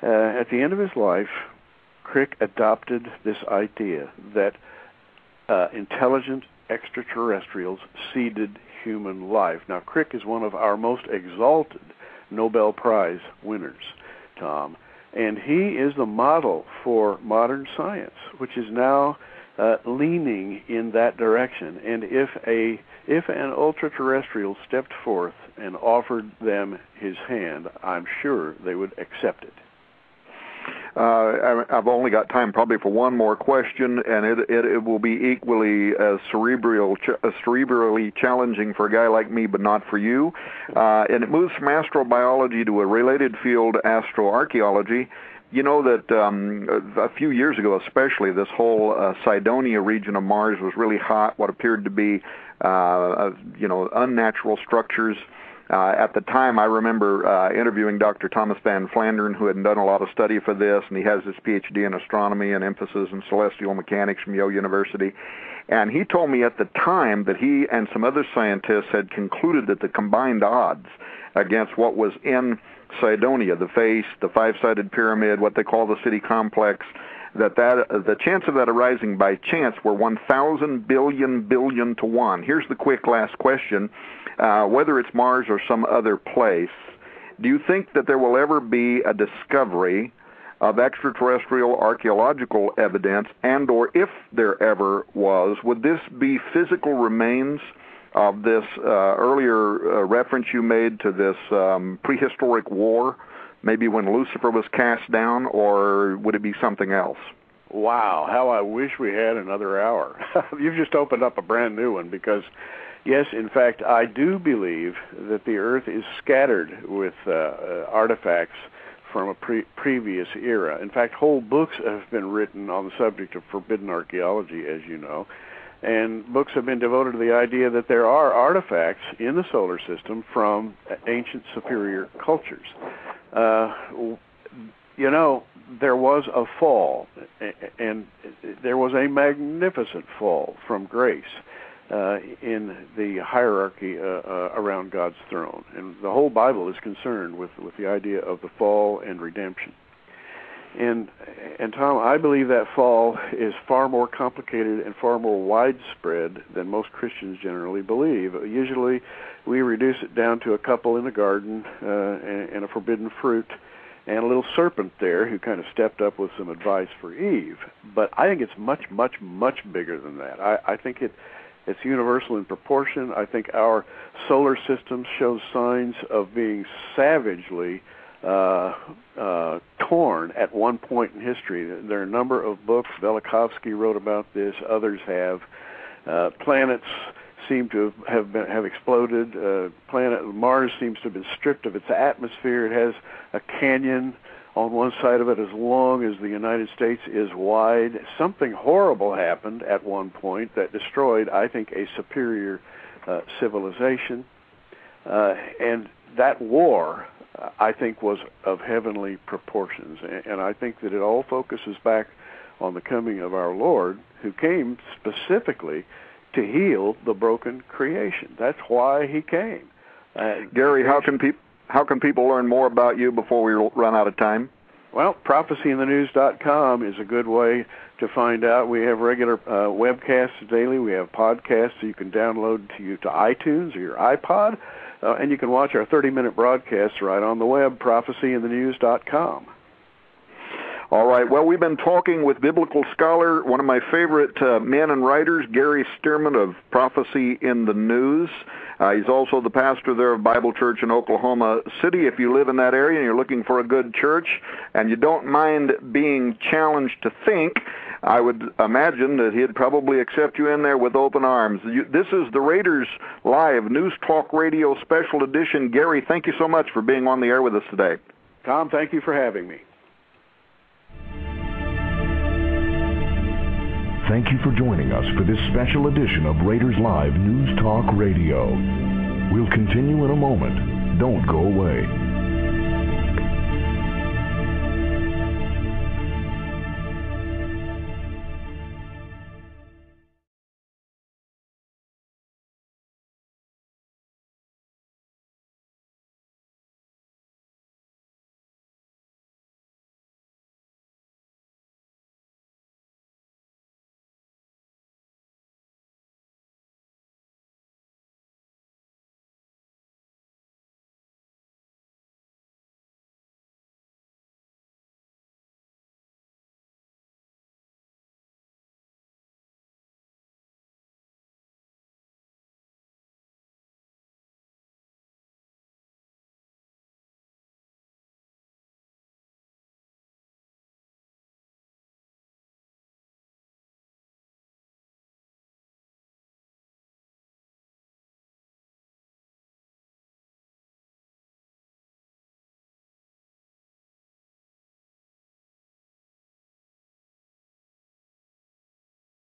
at the end of his life, Crick adopted this idea that intelligent extraterrestrials seeded human life. Now, Crick is one of our most exalted Nobel Prize winners, Tom, and he is the model for modern science, which is now leaning in that direction. And if an ultra-terrestrial stepped forth and offered them his hand, I'm sure they would accept it. I've only got time probably for one more question, and it will be equally as cerebrally challenging for a guy like me, but not for you. And it moves from astrobiology to a related field, astroarchaeology. You know that a few years ago especially, this whole Cydonia region of Mars was really hot, what appeared to be unnatural structures. At the time, I remember interviewing Dr. Thomas Van Flandern, who had done a lot of study for this, and he has his PhD in astronomy and emphasis in celestial mechanics from Yale University. And he told me at the time that he and some other scientists had concluded that the combined odds against what was in Cydonia, the face, the five-sided pyramid, what they call the city complex, that the chance of that arising by chance were 1,000 billion to 1. Here's the quick last question. Whether it's Mars or some other place, do you think that there will ever be a discovery of extraterrestrial archaeological evidence, and or if there ever was, would this be physical remains of this earlier reference you made to this prehistoric war, maybe when Lucifer was cast down, or would it be something else? Wow, how I wish we had another hour. You've just opened up a brand new one, because yes, in fact, I do believe that the Earth is scattered with artifacts from a previous era. In fact, whole books have been written on the subject of forbidden archaeology, as you know, and books have been devoted to the idea that there are artifacts in the solar system from ancient superior cultures. There was a fall, and there was a magnificent fall from grace in the hierarchy around God's throne. And the whole Bible is concerned with the idea of the fall and redemption. And Tom, I believe that fall is far more complicated and far more widespread than most Christians generally believe. Usually we reduce it down to a couple in the garden and a forbidden fruit and a little serpent there who kind of stepped up with some advice for Eve. But I think it's much, much, much bigger than that. I think it's universal in proportion. I think our solar system shows signs of being savagely torn at one point in history. There are a number of books. Velikovsky wrote about this. Others have. Planets seem to have exploded. Mars seems to have been stripped of its atmosphere. It has a canyon on one side of it as long as the United States is wide. Something horrible happened at one point that destroyed, I think, a superior civilization. And that war, I think, was of heavenly proportions. And I think that it all focuses back on the coming of our Lord, who came specifically to heal the broken creation. That's why he came. Gary, how can people learn more about you before we run out of time? Well, prophecyinthenews.com is a good way to find out. We have regular webcasts daily. We have podcasts so you can download to iTunes or your iPod. And you can watch our 30-minute broadcasts right on the web, prophecyinthenews.com. All right. Well, we've been talking with biblical scholar, one of my favorite men and writers, Gary Stearman of Prophecy in the News. He's also the pastor there of Bible Church in Oklahoma City. If you live in that area and you're looking for a good church and you don't mind being challenged to think, I would imagine that he'd probably accept you in there with open arms. This is the Raiders Live News Talk Radio Special Edition. Gary, thank you so much for being on the air with us today. Tom, thank you for having me. Thank you for joining us for this special edition of Raiders Live News Talk Radio. We'll continue in a moment. Don't go away.